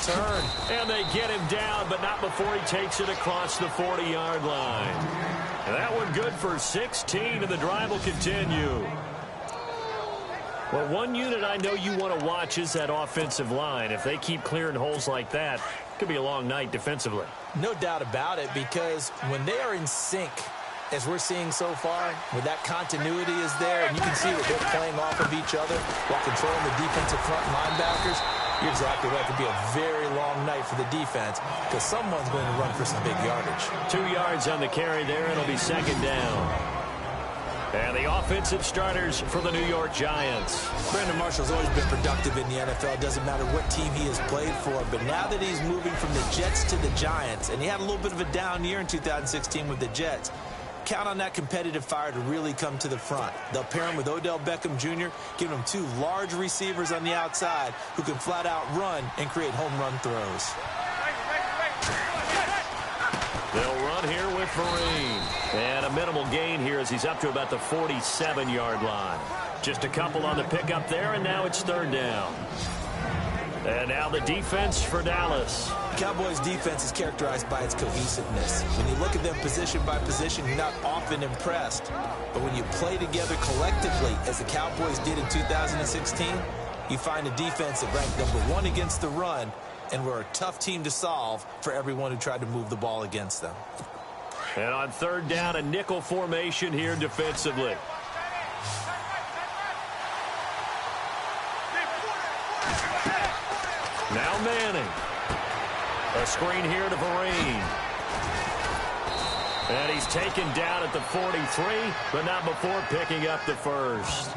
return. And they get him down, but not before he takes it across the 40-yard line. And that one good for 16, and the drive will continue. Well, one unit I know you want to watch is that offensive line. If they keep clearing holes like that, it could be a long night defensively. No doubt about it, because when they are in sync, as we're seeing so far, where that continuity is there, and you can see that they're playing off of each other while controlling the defensive front linebackers, you're exactly right. It could be a very long night for the defense because someone's going to run for some big yardage. 2 yards on the carry there. It'll be second down. And the offensive starters for the New York Giants. Brandon Marshall's always been productive in the NFL. It doesn't matter what team he has played for. But now that he's moving from the Jets to the Giants, and he had a little bit of a down year in 2016 with the Jets, count on that competitive fire to really come to the front. They'll pair him with Odell Beckham Jr., giving him 2 large receivers on the outside who can flat out run and create home run throws. They'll run here with Vereen. And a minimal gain here as he's up to about the 47-yard line. Just a couple on the pickup there, and now it's third down. And now the defense for Dallas. Cowboys' defense is characterized by its cohesiveness. When you look at them position by position, you're not often impressed. But when you play together collectively, as the Cowboys did in 2016, you find a defense that ranked #1 against the run, and we're a tough team to solve for everyone who tried to move the ball against them. And on third down, a nickel formation here defensively. Now Manning. A screen here to Vereen. And he's taken down at the 43, but not before picking up the first.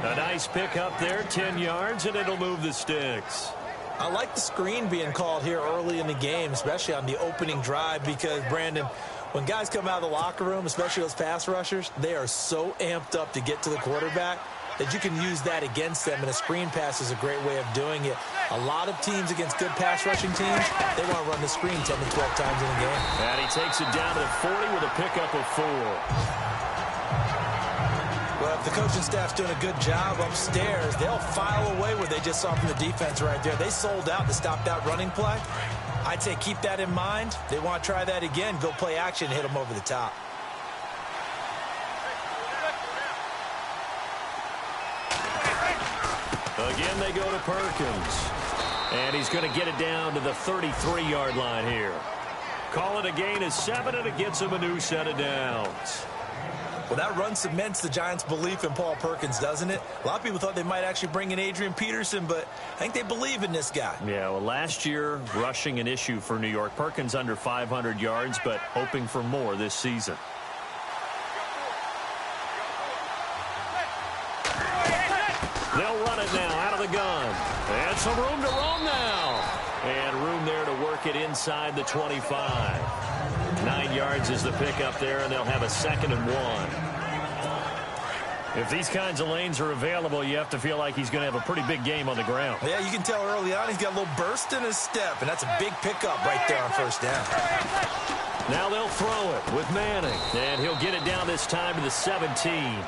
A nice pick up there, 10 yards, and it'll move the sticks. I like the screen being called here early in the game, especially on the opening drive, because, Brandon, when guys come out of the locker room, especially those pass rushers, they are so amped up to get to the quarterback that you can use that against them, and a screen pass is a great way of doing it. A lot of teams against good pass rushing teams, they want to run the screen 10 to 12 times in a game. And he takes it down to the 40 with a pickup of 4. Well, if the coaching staff's doing a good job upstairs, they'll file away what they just saw from the defense right there. They sold out to stop that running play. I'd say keep that in mind. They want to try that again. Go play action, hit them over the top. Again, they go to Perkins. And he's going to get it down to the 33-yard line here. Call it a gain of 7, and it gets him a new set of downs. Well, that run cements the Giants' belief in Paul Perkins, doesn't it? A lot of people thought they might actually bring in Adrian Peterson, but I think they believe in this guy. Yeah, well, last year, rushing an issue for New York. Perkins under 500 yards, but hoping for more this season. They'll run it now out of the gun. And some room to roam now. And room there to work it inside the 25. 9 yards is the pickup there, and they'll have a 2nd and 1. If these kinds of lanes are available, you have to feel like he's going to have a pretty big game on the ground. Yeah, you can tell early on he's got a little burst in his step, and that's a big pickup right there on first down. Now they'll throw it with Manning, and he'll get it down this time to the 17.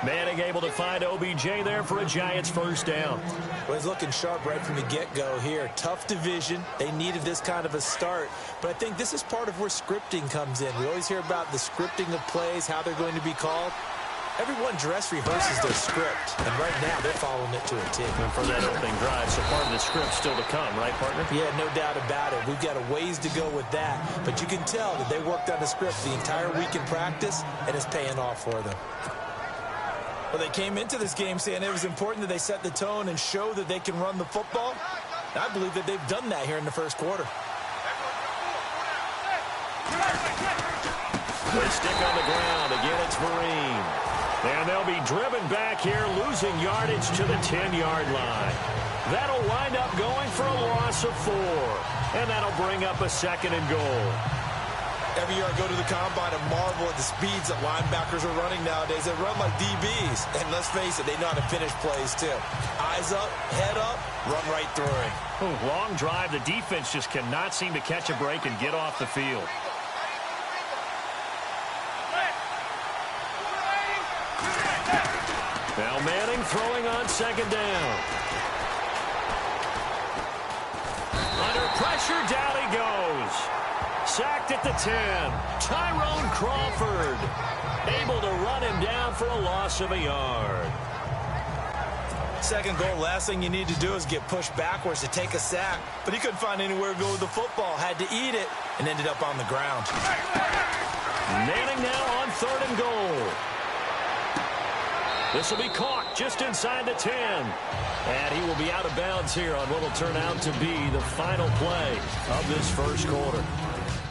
Manning able to find OBJ there for a Giants first down. Well, he's looking sharp right from the get-go here. Tough division. They needed this kind of a start. But I think this is part of where scripting comes in. We always hear about the scripting of plays, how they're going to be called. Everyone dress rehearses their script, and right now they're following it to a T. And for that opening drive, so part of the script still to come, right, partner? Yeah, no doubt about it. We've got a ways to go with that, but you can tell that they worked on the script the entire week in practice, and it's paying off for them. Well, they came into this game saying it was important that they set the tone and show that they can run the football. I believe that they've done that here in the first quarter. They stick on the ground. Again, it's Vereen. And they'll be driven back here, losing yardage to the 10-yard line. That'll wind up going for a loss of 4. And that'll bring up a 2nd and goal. Every year I go to the combine and marvel at the speeds that linebackers are running nowadays. They run like DBs. And let's face it, they know how to finish plays too. Eyes up, head up, run right through it. Long drive. The defense just cannot seem to catch a break and get off the field. Now Manning throwing on 2nd down. pressure, down he goes. Sacked at the 10. Tyrone Crawford able to run him down for a loss of a yard. Second goal, last thing you need to do is get pushed backwards to take a sack. But he couldn't find anywhere to go with the football. Had to eat it and ended up on the ground. Manning now on 3rd and goal. This will be caught just inside the 10. And he will be out of bounds here on what will turn out to be the final play of this first quarter.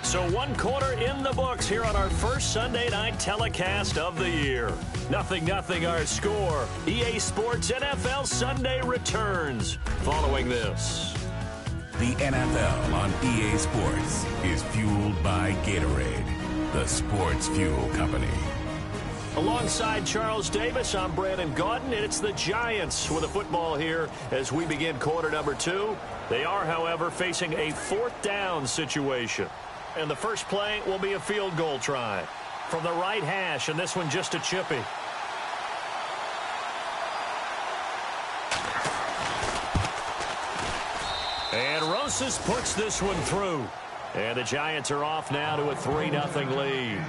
So 1 quarter in the books here on our first Sunday night telecast of the year. 0-0 our score. EA Sports NFL Sunday returns following this. The NFL on EA Sports is fueled by Gatorade, the sports fuel company. Alongside Charles Davis, I'm Brandon Gaudin, and it's the Giants with a football here as we begin quarter number 2. They are, however, facing a 4th down situation. And the first play will be a field goal try from the right hash, and this one just a chippy. And Rosas puts this one through. And the Giants are off now to a 3-0 lead.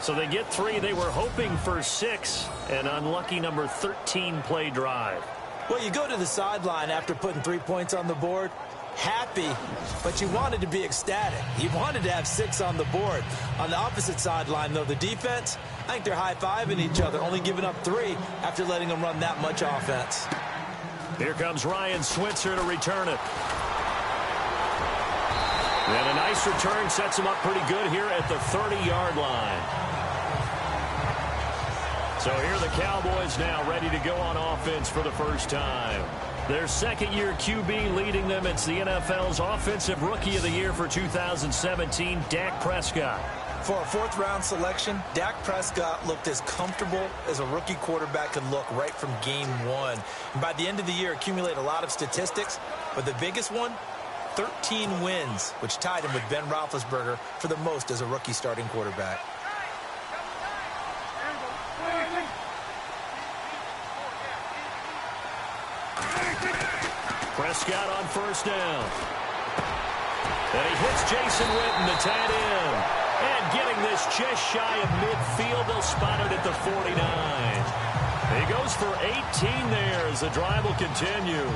So they get 3. They were hoping for 6. An unlucky number 13 play drive. Well, you go to the sideline after putting 3 points on the board. Happy, but you wanted to be ecstatic. You wanted to have 6 on the board. On the opposite sideline, though, the defense, I think they're high-fiving each other, only giving up 3 after letting them run that much offense. Here comes Ryan Switzer to return it. And a nice return sets him up pretty good here at the 30-yard line. So here are the Cowboys now ready to go on offense for the first time. Their second-year QB leading them. It's the NFL's Offensive Rookie of the Year for 2017, Dak Prescott. For a 4th-round selection, Dak Prescott looked as comfortable as a rookie quarterback could look right from game 1. And by the end of the year, accumulate a lot of statistics, but the biggest one, 13 wins, which tied him with Ben Roethlisberger for the most as a rookie starting quarterback. Prescott on 1st down. And he hits Jason Witten, the tight end. And getting this just shy of midfield, they'll spot it at the 49. He goes for 18 there as the drive will continue.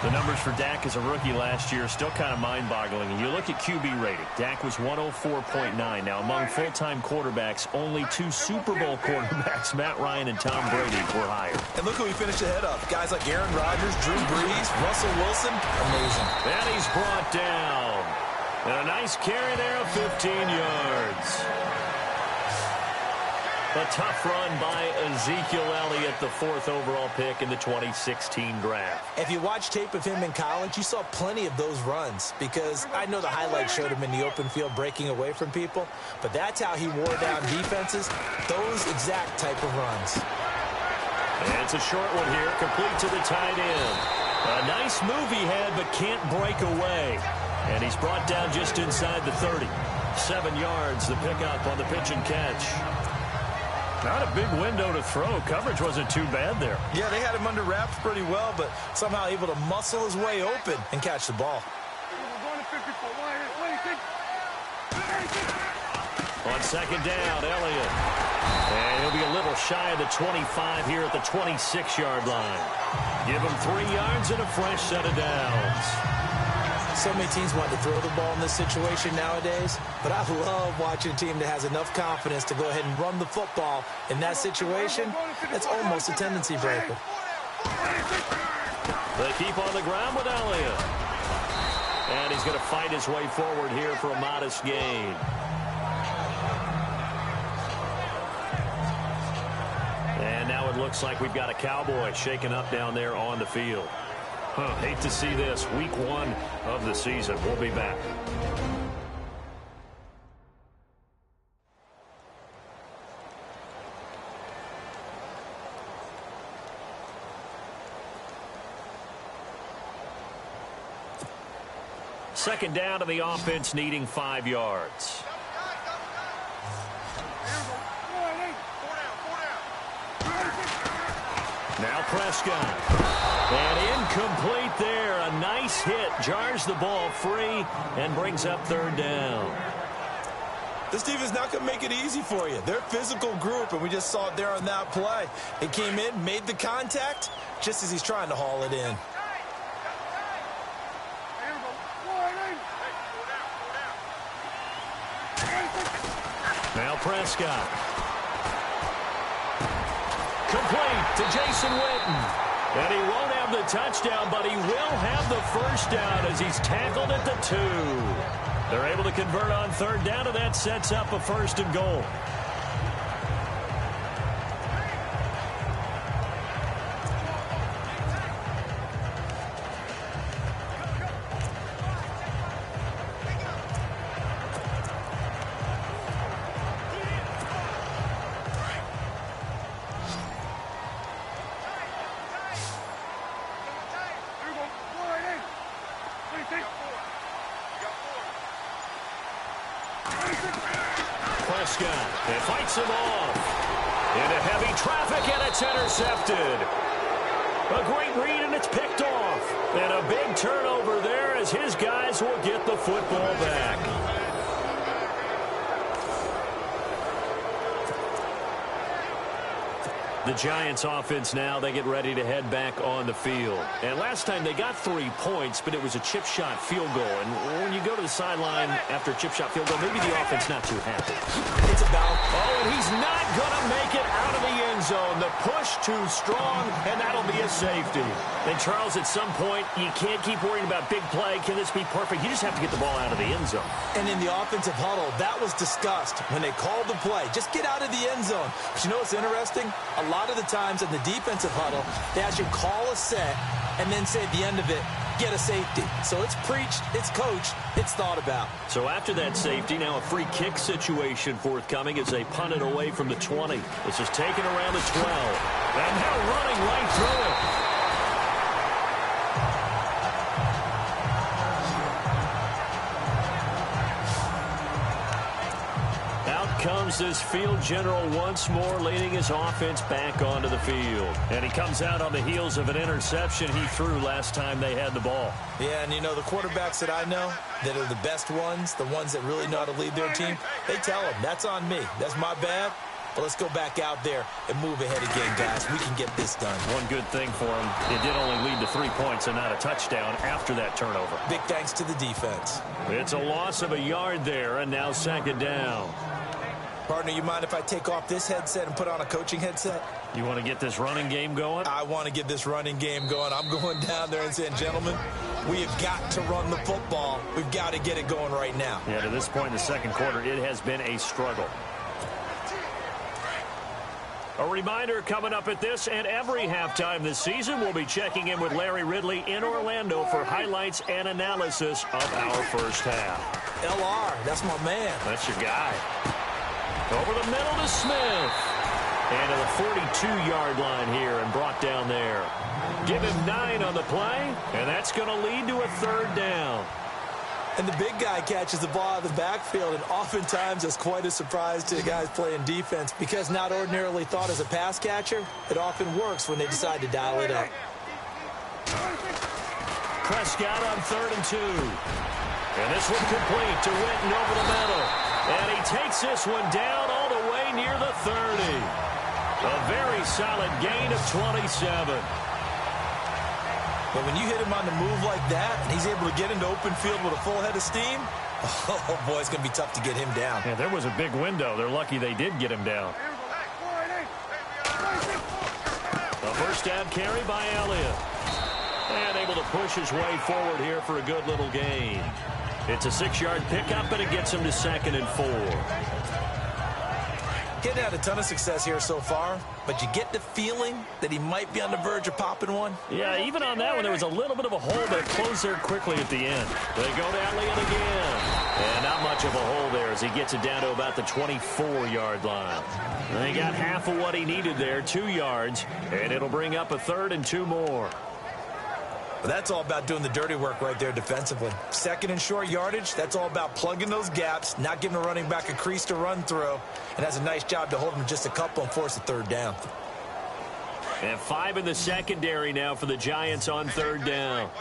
The numbers for Dak as a rookie last year are still kind of mind-boggling. And you look at QB rating. Dak was 104.9. Now, among full-time quarterbacks, only 2 Super Bowl quarterbacks, Matt Ryan and Tom Brady, were higher. And look who he finished ahead of. Guys like Aaron Rodgers, Drew Brees, Russell Wilson. Amazing. And he's brought down. And a nice carry there of 15 yards. A tough run by Ezekiel Elliott, the 4th overall pick in the 2016 draft. If you watch tape of him in college, you saw plenty of those runs because I know the highlights showed him in the open field breaking away from people, but that's how he wore down defenses, those exact type of runs. And it's a short one here, complete to the tight end. A nice move he had, but can't break away. And he's brought down just inside the 30. 7 yards, the pickup on the pitch and catch. Not a big window to throw. Coverage wasn't too bad there. Yeah, they had him under wraps pretty well, but somehow able to muscle his way open and catch the ball. On 2nd down, Elliott. And he'll be a little shy of the 25 here at the 26-yard line. Give him 3 yards and a fresh set of downs. So many teams want to throw the ball in this situation nowadays, but I love watching a team that has enough confidence to go ahead and run the football in that situation. That's almost a tendency breaker. They keep on the ground with Elliott. And he's going to fight his way forward here for a modest gain. And now it looks like we've got a Cowboy shaken up down there on the field. Hate to see this. Week 1 of the season. We'll be back. Second down to the offense, needing 5 yards. Now Prescott. And incomplete there. A nice base hit jars the ball free and brings up third down. This team is not going to make it easy for you. They're a physical group, and we just saw it there on that play. It came in, made the contact, just as he's trying to haul it in. Now Prescott. Complete to Jason Witten. And he won't have the touchdown, but he will have the first down as he's tackled at the 2. They're able to convert on third down, and that sets up a 1st and goal. Prescott, it fights him off. Into heavy traffic, and it's intercepted. A great read, and it's picked off. And a big turnover there as his guys will get the football back. The Giants offense now, they get ready to head back on the field. And last time they got 3 points, but it was a chip shot field goal. And when you go to the sideline after a chip shot field goal, maybe the offense not too happy. It's about... Oh, and he's not going to make it out of the end zone. The push too strong, and that'll be a safety. And Charles, at some point, you can't keep worrying about big play. Can this be perfect? You just have to get the ball out of the end zone. And in the offensive huddle, that was discussed when they called the play. Just get out of the end zone. But you know what's interesting? A lot of the times in the defensive huddle, they actually call a set and then say at the end of it, get a safety. So it's preached, it's coached, it's thought about. So after that safety, now a free kick situation forthcoming as they punt it away from the 20. This is taken around the 12. And now running right through it. Comes this field general once more, leading his offense back onto the field. And he comes out on the heels of an interception he threw last time they had the ball. Yeah, and you know, the quarterbacks that I know that are the best ones, the ones that really know how to lead their team, they tell them, that's on me. That's my bad. But let's go back out there and move ahead again, guys. We can get this done. One good thing for him, it did only lead to 3 points and not a touchdown after that turnover. Big thanks to the defense. It's a loss of a yard there, and now 2nd down. Partner, you mind if I take off this headset and put on a coaching headset? You want to get this running game going? I want to get this running game going. I'm going down there and saying, gentlemen, we have got to run the football. We've got to get it going right now. Yeah, to this point in the 2nd quarter, it has been a struggle. A reminder coming up at this and every halftime this season, we'll be checking in with Larry Ridley in Orlando for highlights and analysis of our first half. LR, that's my man. That's your guy. Over the middle to Smith. And to the 42-yard line here and brought down there. Give him 9 on the play, and that's going to lead to a 3rd down. And the big guy catches the ball out of the backfield, and oftentimes that's quite a surprise to the guys playing defense because not ordinarily thought as a pass catcher, it often works when they decide to dial it up. Prescott on 3rd and 2. And this one complete to Witten over the middle. And he takes this one down all the way near the 30. A very solid gain of 27. But when you hit him on the move like that, and he's able to get into open field with a full head of steam, oh, boy, it's going to be tough to get him down. Yeah, there was a big window. They're lucky they did get him down. A first down carry by Elliott. And able to push his way forward here for a good little gain. It's a 6-yard pickup, and it gets him to 2nd and 4. Getting had a ton of success here so far, but you get the feeling that he might be on the verge of popping one. Yeah, even on that one, there was a little bit of a hole, but it closed there quickly at the end. They go to Elliott again. And not much of a hole there as he gets it down to about the 24-yard line. And he got half of what he needed there, 2 yards, and it'll bring up a 3rd and 2 more. But that's all about doing the dirty work right there defensively. 2nd and short yardage, that's all about plugging those gaps, not giving a running back a crease to run through, and has a nice job to hold him just a couple and force a 3rd down. And 5 in the secondary now for the Giants on 3rd down.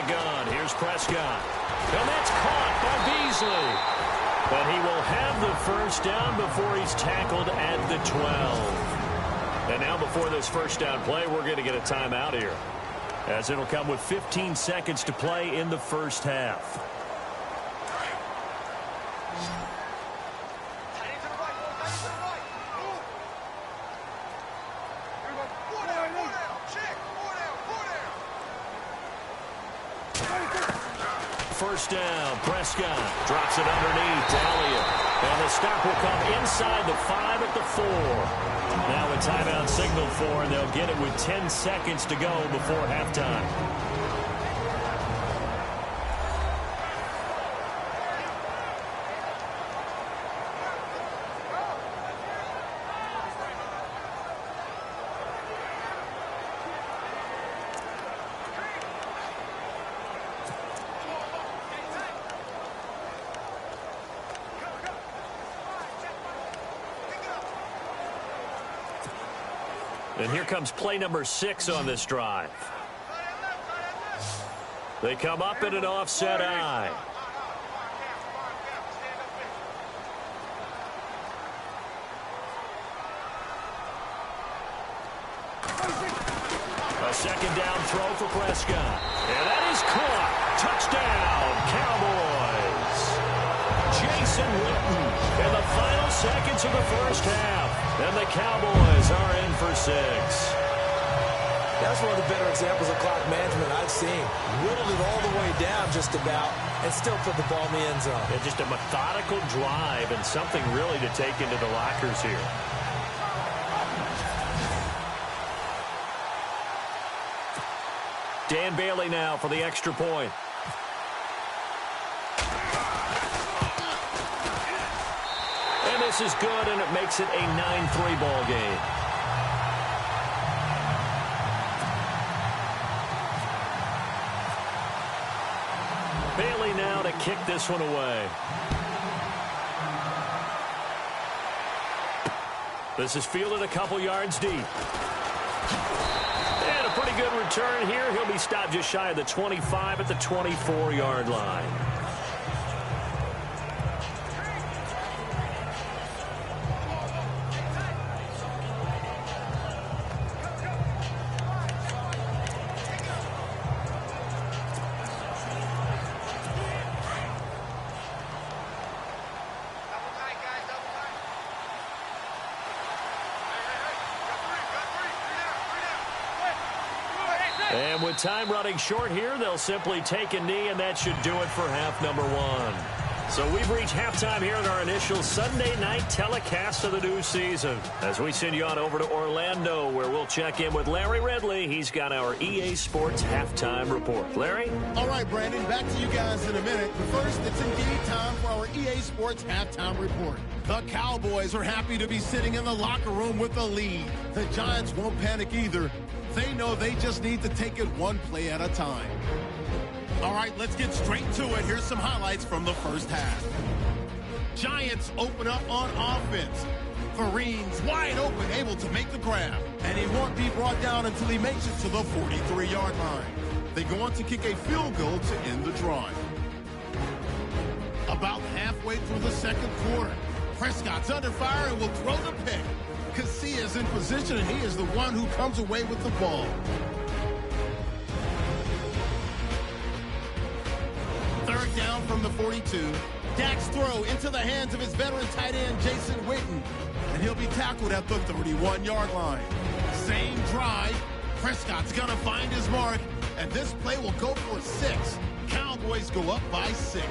the gun. Here's Prescott. And that's caught by Beasley. But he will have the first down before he's tackled at the 12. And now before this first down play, we're going to get a timeout here, as it'll come with 15 seconds to play in the first half. First down, Prescott drops it underneath to Elliott. And the stop will come inside the 5 at the 4. Now a timeout signal for, and they'll get it with 10 seconds to go before halftime. And here comes play number 6 on this drive. They come up in an offset eye. A second down throw for Prescott. And that is caught. Touchdown, Cowboys. Jason Witten in the final seconds of the first half. And the Cowboys are in for 6. That's one of the better examples of clock management I've seen. Whittled it all the way down just about and still put the ball in the end zone. Yeah, just a methodical drive and something really to take into the lockers here. Dan Bailey now for the extra point. And this is good, and it makes it a 9-3 ball game. Bailey now to kick this one away. This is fielded a couple yards deep. And a pretty good return here. He'll be stopped just shy of the 25 at the 24-yard line. And with time running short here, they'll simply take a knee, and that should do it for half number 1. So we've reached halftime here in our initial Sunday night telecast of the new season, as we send you on over to Orlando, where we'll check in with Larry Ridley. He's got our EA Sports halftime report. Larry? All right, Brandon, back to you guys in a minute. But first, it's indeed time for our EA Sports halftime report. The Cowboys are happy to be sitting in the locker room with a lead. The Giants won't panic either. They know they just need to take it one play at a time. All right, let's get straight to it. Here's some highlights from the first half. Giants open up on offense. Vereen's wide open, able to make the grab. And he won't be brought down until he makes it to the 43-yard line. They go on to kick a field goal to end the drive. About halfway through the second quarter, Prescott's under fire and will throw the pick. Casillas in position, and he is the one who comes away with the ball. Third down from the 42. Dak's throw into the hands of his veteran tight end, Jason Witten. And he'll be tackled at the 31-yard line. Same drive. Prescott's going to find his mark. And this play will go for 6. Cowboys go up by 6.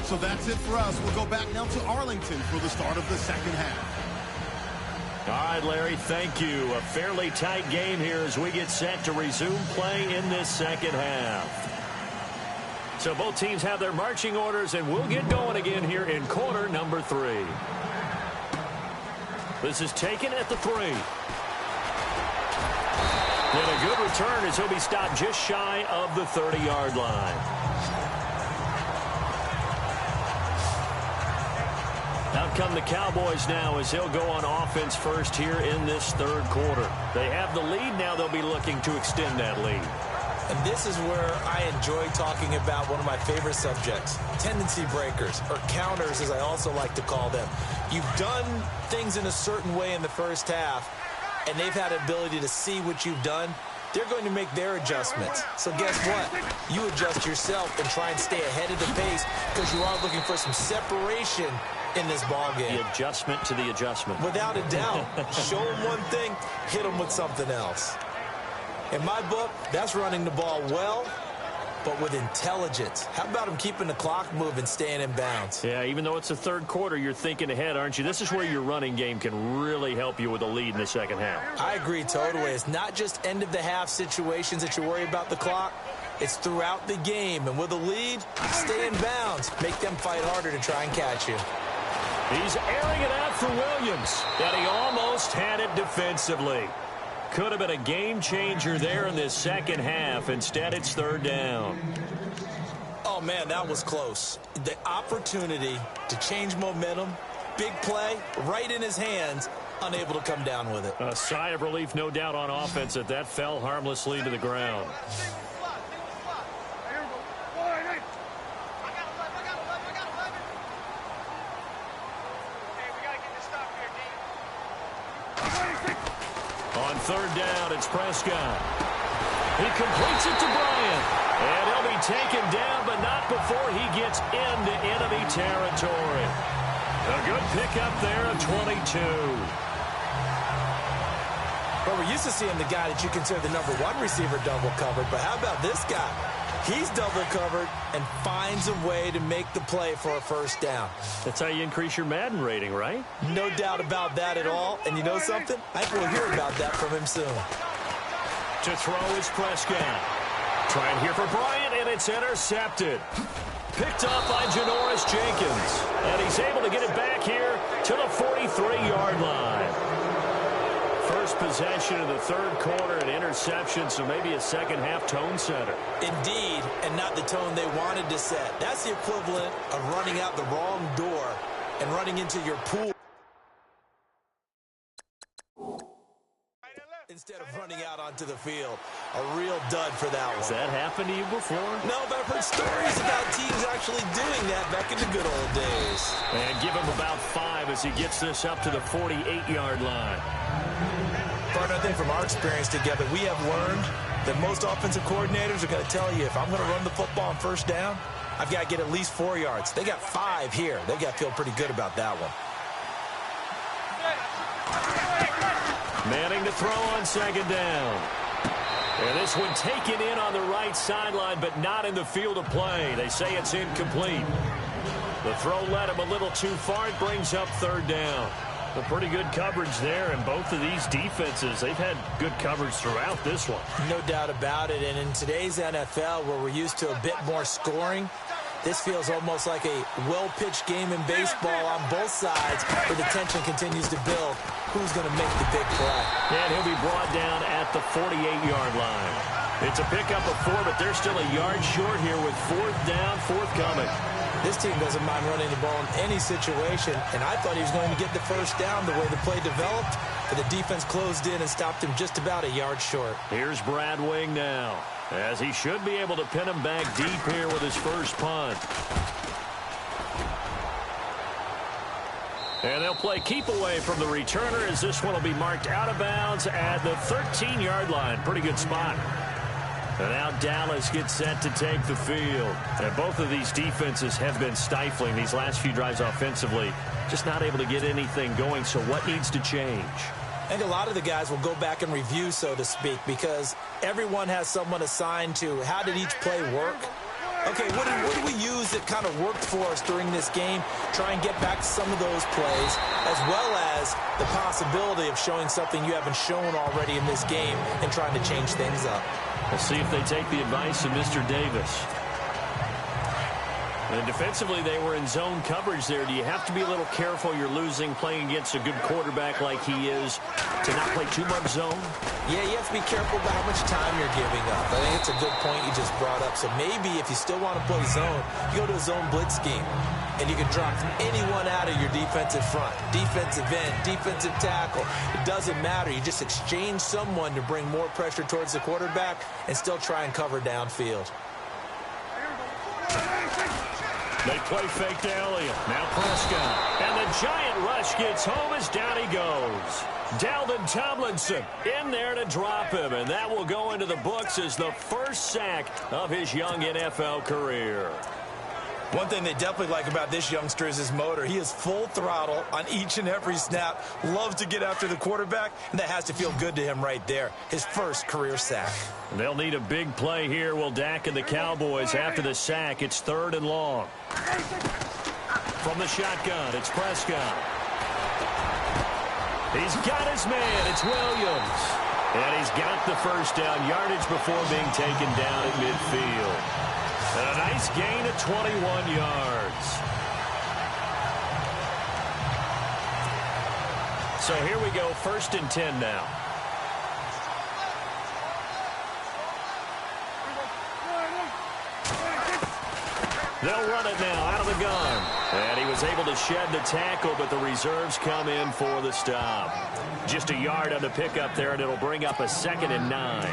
So that's it for us. We'll go back now to Arlington for the start of the second half. All right, Larry, thank you. A fairly tight game here as we get set to resume play in this second half. So both teams have their marching orders, and we'll get going again here in quarter number 3. This is taken at the 3. And a good return as he'll be stopped just shy of the 30-yard line. Out come the Cowboys now as they'll go on offense first here in this third quarter. They have the lead. Now they'll be looking to extend that lead. And this is where I enjoy talking about one of my favorite subjects, tendency breakers, or counters as I also like to call them. You've done things in a certain way in the first half, and they've had an ability to see what you've done. They're going to make their adjustments. So guess what? You adjust yourself and try and stay ahead of the pace because you are looking for some separation in this ball game. The adjustment to the adjustment. Without a doubt. Show them one thing, hit them with something else. In my book, that's running the ball well, but with intelligence. How about him keeping the clock moving, staying in bounds? Yeah, even though it's the third quarter, you're thinking ahead, aren't you? This is where your running game can really help you with a lead in the second half. I agree totally. It's not just end-of-the-half situations that you worry about the clock. It's throughout the game. And with a lead, stay in bounds. Make them fight harder to try and catch you. He's airing it out for Williams, and he almost had it defensively. Could have been a game changer there in this second half. Instead, it's third down. Oh, man, that was close. The opportunity to change momentum, big play, right in his hands, unable to come down with it. A sigh of relief, no doubt, on offense that that fell harmlessly to the ground. On third down, it's Prescott. He completes it to Bryant. And he'll be taken down, but not before he gets into enemy territory. A good pickup there at 22. Well, we're used to seeing the guy that you consider the #1 receiver double covered, but how about this guy? He's double covered and finds a way to make the play for a first down. That's how you increase your Madden rating, right? No doubt about that at all. And you know something? I think we'll hear about that from him soon. To throw is Prescott. Trying here for Bryant, and it's intercepted. Picked up by Janoris Jenkins. And he's able to get it back here to the 43-yard line. First possession of the third quarter, an interception, so maybe a second-half tone setter. Indeed, and not the tone they wanted to set. That's the equivalent of running out the wrong door and running into your pool instead of running out onto the field. A real dud for that one. Has that happened to you before? No, but I've heard stories about teams actually doing that back in the good old days. And give him about 5 as he gets this up to the 48-yard line. But I think from our experience together, we have learned that most offensive coordinators are going to tell you, if I'm going to run the football on first down, I've got to get at least 4 yards. They got 5 here. They got to feel pretty good about that one. Manning to throw on second down. And this one taken in on the right sideline, but not in the field of play. They say it's incomplete. The throw led him a little too far. It brings up third down. A pretty good coverage there, and both of these defenses, they've had good coverage throughout this one. No doubt about it, and in today's NFL, where we're used to a bit more scoring, this feels almost like a well-pitched game in baseball on both sides, where the tension continues to build. Who's going to make the big play? And he'll be brought down at the 48-yard line. It's a pickup of 4, but they're still a yard short here with fourth down, forthcoming. This team doesn't mind running the ball in any situation, and I thought he was going to get the first down the way the play developed, but the defense closed in and stopped him just about a yard short. Here's Brad Wing now, as he should be able to pin him back deep here with his first punt. And they'll play keep away from the returner as this one will be marked out of bounds at the 13-yard line. Pretty good spot. And now Dallas gets set to take the field. And both of these defenses have been stifling these last few drives offensively. Just not able to get anything going, so what needs to change? I think a lot of the guys will go back and review, so to speak, because everyone has someone assigned to how did each play work. Okay, what do we use that kind of worked for us during this game? Try and get back to some of those plays, as well as the possibility of showing something you haven't shown already in this game and trying to change things up. We'll see if they take the advice of Mr. Davis. And defensively, they were in zone coverage there. Do you have to be a little careful you're losing playing against a good quarterback like he is to not play too much zone? Yeah, you have to be careful about how much time you're giving up. I think it's a good point you just brought up. So maybe if you still want to play zone, you go to a zone blitz scheme. And you can drop anyone out of your defensive front. Defensive end, defensive tackle. It doesn't matter. You just exchange someone to bring more pressure towards the quarterback and still try and cover downfield. They play fake to Elliott. Now Prescott. And the giant rush gets home as down he goes. Dalvin Tomlinson in there to drop him. And that will go into the books as the first sack of his young NFL career. One thing they definitely like about this youngster is his motor. He is full throttle on each and every snap. Loves to get after the quarterback, and that has to feel good to him right there. His first career sack. They'll need a big play here. Will Dak and the Cowboys after the sack. It's 3rd and long. From the shotgun, it's Prescott. He's got his man. It's Williams. And he's got the first down yardage before being taken down at midfield. And a nice gain of 21 yards. So here we go, 1st and 10 now. They'll run it now out of the gun. And he was able to shed the tackle, but the reserves come in for the stop. Just a yard on the pickup there, and it'll bring up a 2nd and 9.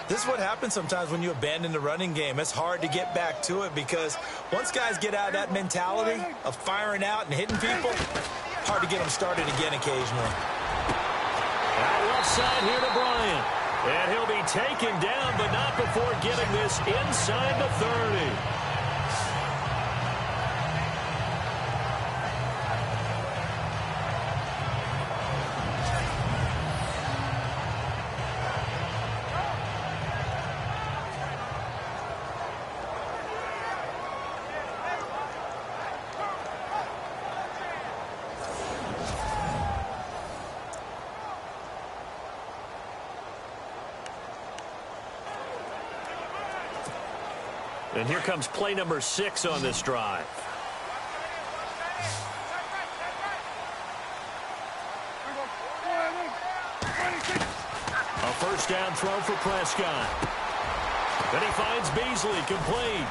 This is what happens sometimes when you abandon the running game. It's hard to get back to it because once guys get out of that mentality of firing out and hitting people, hard to get them started again occasionally. Out left side here to Bryant. And he'll be taken down, but not before getting this inside the 30. And here comes play number 6 on this drive. A first down throw for Prescott. Then he finds Beasley complete.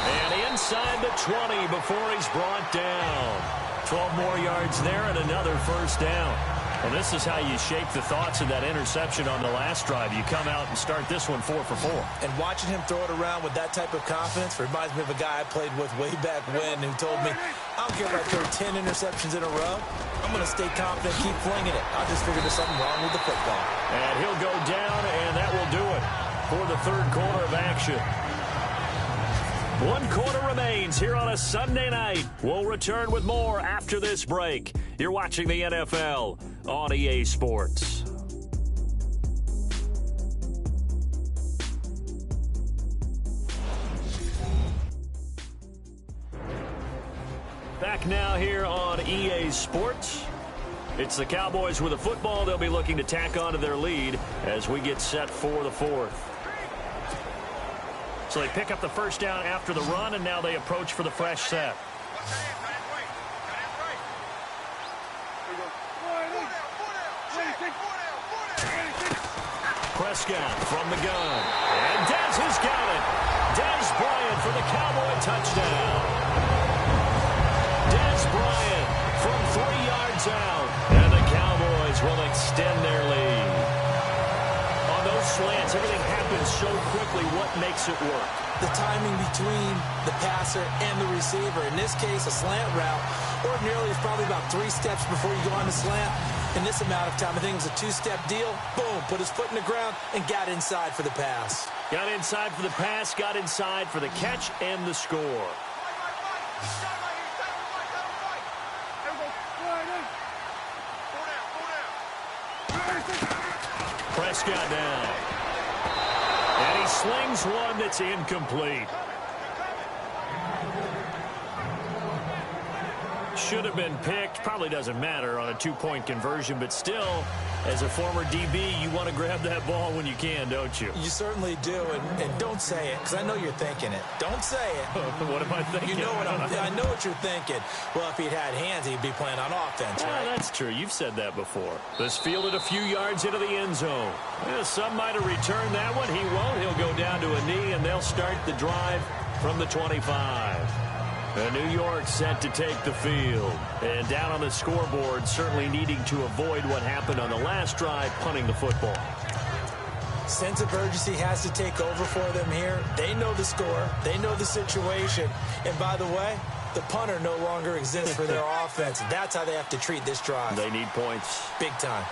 And inside the 20 before he's brought down. 12 more yards there and another first down. Well, this is how you shape the thoughts of that interception on the last drive. You come out and start this one 4 for 4. And watching him throw it around with that type of confidence reminds me of a guy I played with way back when who told me, I don't care if I throw 10 interceptions in a row. I'm going to stay confident, keep flinging it. I just figured there's something wrong with the football. And he'll go down, and that will do it for the 3rd quarter of action. 1 quarter remains here on a Sunday night. We'll return with more after this break. You're watching the NFL on EA Sports. Back now here on EA Sports. It's the Cowboys with the football. They'll be looking to tack on to their lead as we get set for the 4th. So they pick up the first down after the run, and now they approach for the fresh set. Prescott from the gun. And Dez has got it. Dez Bryant for the Cowboy touchdown. Dez Bryant from 3 yards out. And the Cowboys will extend their lead. On those slants, everything happens so quickly. What makes it work? The timing between the passer and the receiver. In this case, a slant route. Ordinarily, it's probably about 3 steps before you go on the slant. In this amount of time, I think it was a 2-step deal. Boom, put his foot in the ground and got inside for the pass. Got inside for the pass, got inside for the catch and the score. Prescott down. And he slings one that's incomplete. Should have been picked. Probably doesn't matter on a 2-point conversion, but still As a former DB, you want to grab that ball when you can, don't you? You certainly do, and don't say it, because I know you're thinking it. Don't say it. What am I thinking? You know what I know what you're thinking. Well, if he'd had hands, he'd be playing on offense, right? That's true. You've said that before. This fielded a few yards into the end zone. Some might have returned that one. He won't. He'll go down to a knee, and they'll start the drive from the 25. And New York set to take the field. And down on the scoreboard, certainly needing to avoid what happened on the last drive, punting the football. Sense of urgency has to take over for them here. They know the score. They know the situation. And by the way, the punter no longer exists for their offense. That's how they have to treat this drive. They need points. Big time.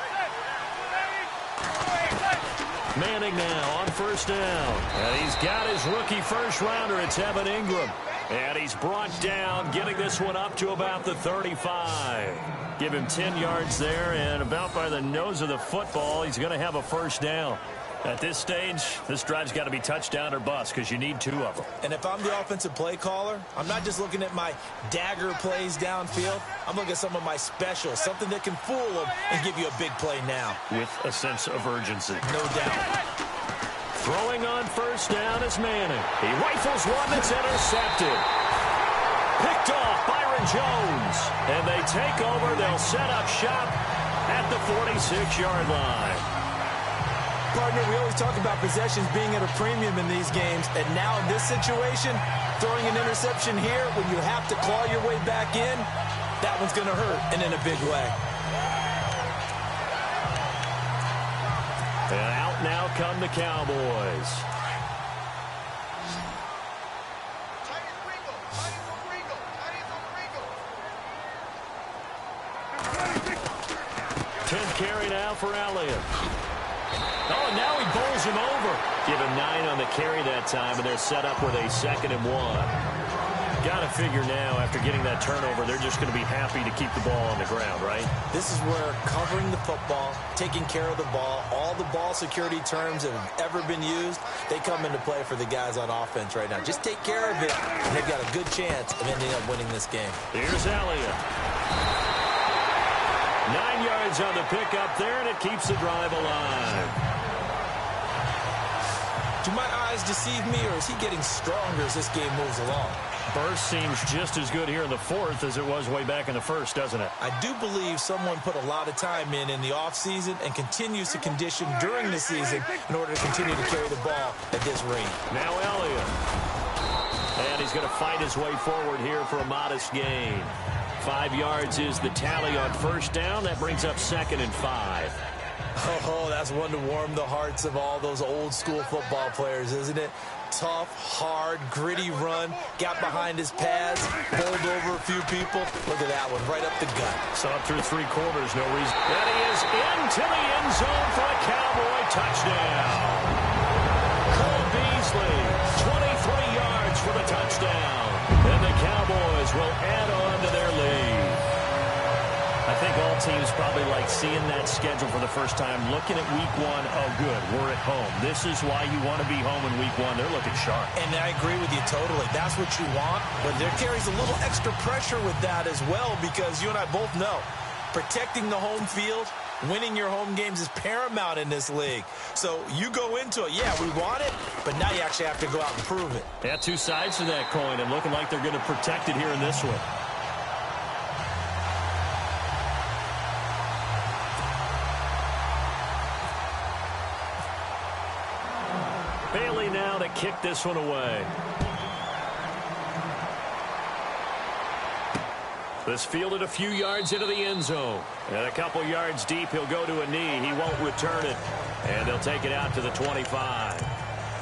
Manning now on first down. And he's got his rookie first rounder. It's Evan Ingram. And he's brought down, getting this one up to about the 35. Give him 10 yards there, and about by the nose of the football, he's going to have a first down. At this stage, this drive's got to be touchdown or bust because you need 2 of them. And if I'm the offensive play caller, I'm not just looking at my dagger plays downfield. I'm looking at some of my specials, something that can fool them and give you a big play now. With a sense of urgency. No doubt. Throwing on first down is Manning. He rifles one that's intercepted. Picked off Byron Jones. And they take over. They'll set up shop at the 46-yard line. Partner, we always talk about possessions being at a premium in these games. And now in this situation, throwing an interception here when you have to claw your way back in, that one's going to hurt, and in a big way. And out now come the Cowboys. Tenth carry now for Elliott. Oh, and now he bowls him over. Give him 9 on the carry that time, and they're set up with a 2nd and 1. Got to figure now, after getting that turnover, they're just going to be happy to keep the ball on the ground, right? This is where covering the football, taking care of the ball, all the ball security terms that have ever been used, they come into play for the guys on offense right now. Just take care of it, and they've got a good chance of ending up winning this game. Here's Elliott. 9 yards on the pickup there, and it keeps the drive alive. Do my eyes deceive me, or is he getting stronger as this game moves along? Burst seems just as good here in the 4th as it was way back in the 1st, doesn't it? I do believe someone put a lot of time in the offseason and continues to condition during the season in order to continue to carry the ball at this rate. Now Elliott. And he's going to fight his way forward here for a modest gain. 5 yards is the tally on first down. That brings up 2nd and 5. Oh, that's one to warm the hearts of all those old school football players, isn't it? Tough, hard, gritty run. Got behind his pads, bowled over a few people. Look at that one, right up the gut. Saw it through 3 quarters, no reason. And he is into the end zone for a Cowboy touchdown. Cole Beasley, 23 yards for the touchdown. And the Cowboys will add on to their lead. I think all teams probably like seeing that schedule for the first time, looking at week 1. Oh, good, we're at home. This is why you want to be home in week 1. They're looking sharp. And I agree with you totally. That's what you want. But there carries a little extra pressure with that as well, because you and I both know protecting the home field, winning your home games is paramount in this league. So you go into it, yeah, we want it, but now you actually have to go out and prove it. Yeah, 2 sides to that coin, and looking like they're going to protect it here in this one. Bailey now to kick this one away. This fielded a few yards into the end zone. And a couple yards deep, he'll go to a knee. He won't return it. And they'll take it out to the 25.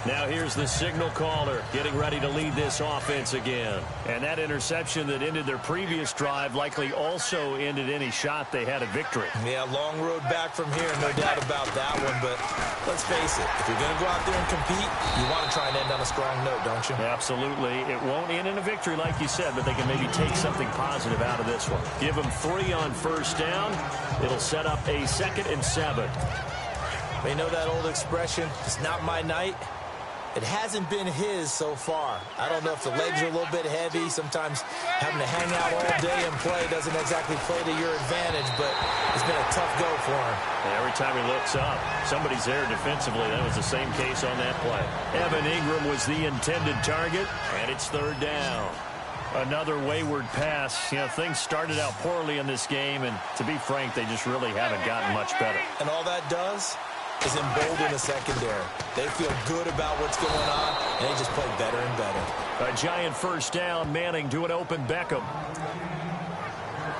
Now here's the signal caller getting ready to lead this offense again. And that interception that ended their previous drive likely also ended any shot they had at victory. Yeah, long road back from here, no doubt about that one. But let's face it, if you're going to go out there and compete, you want to try and end on a strong note, don't you? Absolutely. It won't end in a victory like you said, but they can maybe take something positive out of this one. Give them 3 on first down. It'll set up a 2nd and 7. You know that old expression, it's not my night. It hasn't been his so far. I don't know if the legs are a little bit heavy. Sometimes having to hang out all day and play doesn't exactly play to your advantage, but it's been a tough go for him. And every time he looks up, somebody's there defensively. That was the same case on that play. Evan Ingram was the intended target, and it's third down. Another wayward pass. You know, things started out poorly in this game, and to be frank, they just really haven't gotten much better. And all that does is embolden the secondary. They feel good about what's going on, and they just play better and better. A giant first down, Manning to an open Beckham.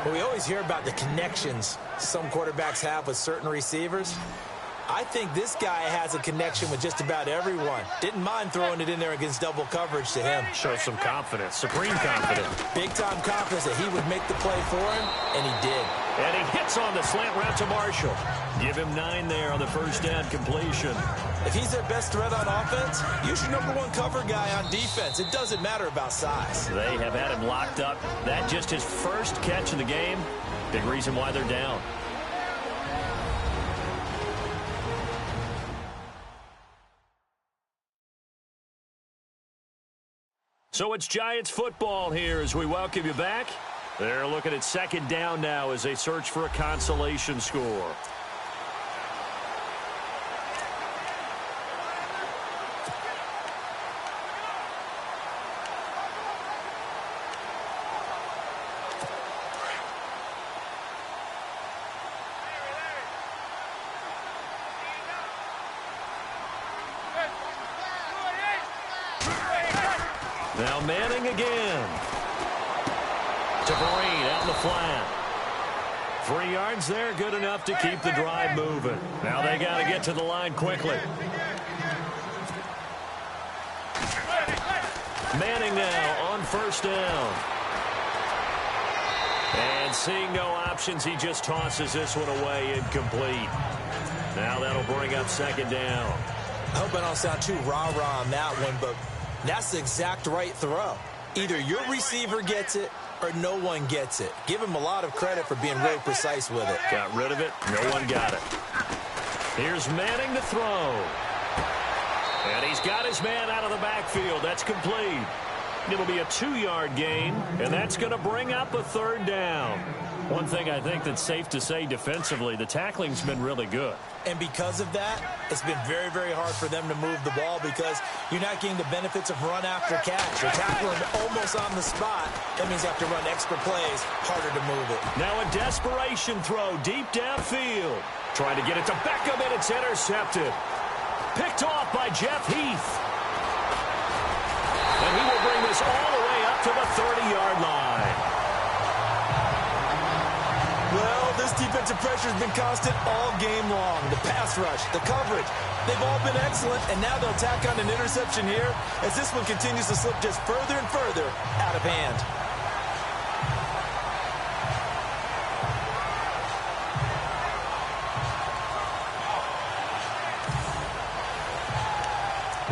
Well, we always hear about the connections some quarterbacks have with certain receivers. I think this guy has a connection with just about everyone. Didn't mind throwing it in there against double coverage to him. Shows some confidence, supreme confidence. Big-time confidence that he would make the play for him, and he did. And he hits on the slant route to Marshall. Give him 9 there on the first down completion. If he's their best threat on offense, use your #1 cover guy on defense. It doesn't matter about size. They have had him locked up. That just his first catch of the game. Big reason why they're down. So it's Giants football here as we welcome you back. They're looking at second down now as they search for a consolation score. Now Manning again. To Breen out in the flat. 3 yards there, good enough to keep the drive moving. Now they got to get to the line quickly. Manning now on first down. And seeing no options, he just tosses this one away incomplete. Now that'll bring up second down. I hope I don't sound too rah-rah on that one, but that's the exact right throw. Either your receiver gets it or no one gets it. Give him a lot of credit for being really precise with it. Got rid of it. No one got it. Here's Manning to throw. And he's got his man out of the backfield. That's complete. It'll be a 2-yard gain, and that's going to bring up a third down. One thing I think that's safe to say defensively, the tackling's been really good. And because of that, it's been very, very hard for them to move the ball because you're not getting the benefits of run after catch. You're tackling almost on the spot. That means you have to run extra plays, harder to move it. Now a desperation throw deep downfield. Trying to get it to Beckham, and it's intercepted. Picked off by Jeff Heath. And he will bring this all the way up to the 30-yard line. Well, this defensive pressure has been constant all game long. The pass rush, the coverage, they've all been excellent, and now they'll tack on an interception here as this one continues to slip just further and further out of hand.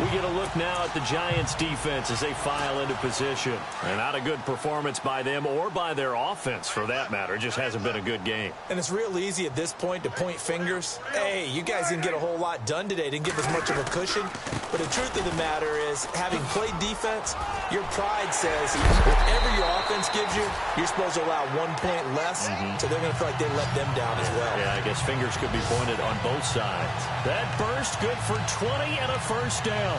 We get a look now at the Giants' defense as they file into position. And not a good performance by them or by their offense, for that matter. It just hasn't been a good game. And it's real easy at this point to point fingers. Hey, you guys didn't get a whole lot done today. Didn't give us much of a cushion. But the truth of the matter is, having played defense, your pride says whatever your offense gives you, you're supposed to allow 1 point less. So they're going to feel like they let them down as well. Yeah, I guess fingers could be pointed on both sides. That burst good for 20 and a first down.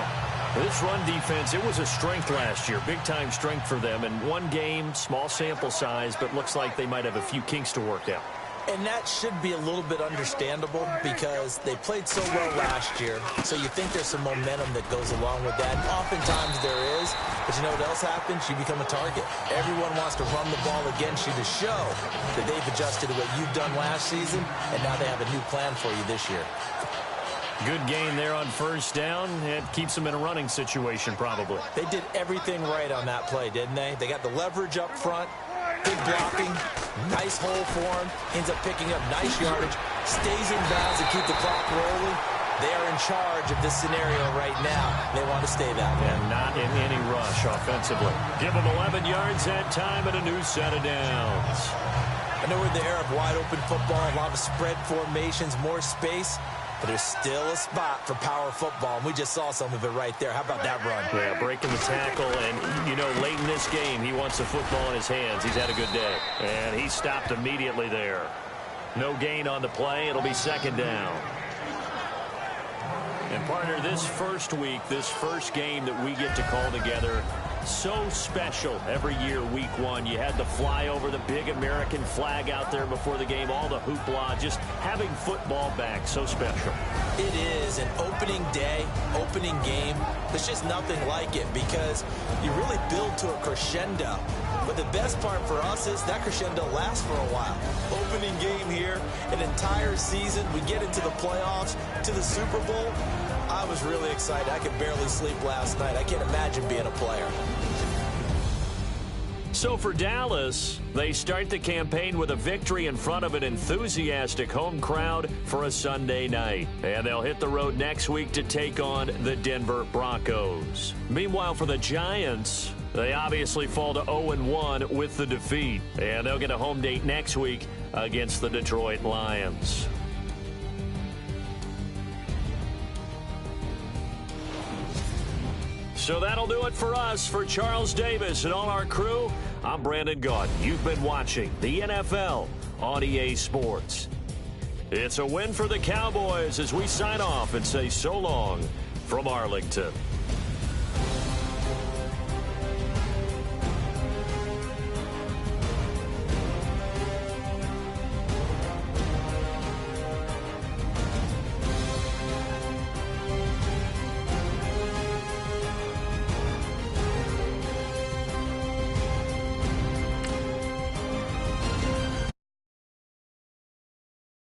This run defense, it was a strength last year. Big-time strength for them. In one game, small sample size, but looks like they might have a few kinks to work out. And that should be a little bit understandable because they played so well last year. So you think there's some momentum that goes along with that. And oftentimes there is. But you know what else happens? You become a target. Everyone wants to run the ball against you to show that they've adjusted to what you've done last season. And now they have a new plan for you this year. Good gain there on first down. It keeps them in a running situation probably. They did everything right on that play, didn't they? They got the leverage up front. Good blocking, nice hole for him, ends up picking up nice yardage, stays in bounds to keep the clock rolling. They are in charge of this scenario right now. They want to stay that way. And not in any rush offensively. Give them 11 yards that time and a new set of downs. I know we're in the era of wide open football, a lot of spread formations, more space. But there's still a spot for power football, and we just saw some of it right there. How about that run? Yeah, breaking the tackle, and, you know, late in this game, he wants the football in his hands. He's had a good day. And he stopped immediately there. No gain on the play. It'll be second down. And, partner, this first week, this first game that we get to call together, so special every year, week one. You had the flyover, the big American flag out there before the game, all the hoopla, just having football back, so special. It is an opening day, opening game. There's just nothing like it because you really build to a crescendo. But the best part for us is that crescendo lasts for a while. Opening game here, an entire season. We get into the playoffs, to the Super Bowl. I was really excited. I could barely sleep last night. I can't imagine being a player. So for Dallas, they start the campaign with a victory in front of an enthusiastic home crowd for a Sunday night. And they'll hit the road next week to take on the Denver Broncos. Meanwhile, for the Giants, they obviously fall to 0-1 with the defeat. And they'll get a home date next week against the Detroit Lions. So that'll do it for us. For Charles Davis and all our crew, I'm Brandon Gaudin. You've been watching the NFL on EA Sports. It's a win for the Cowboys as we sign off and say so long from Arlington.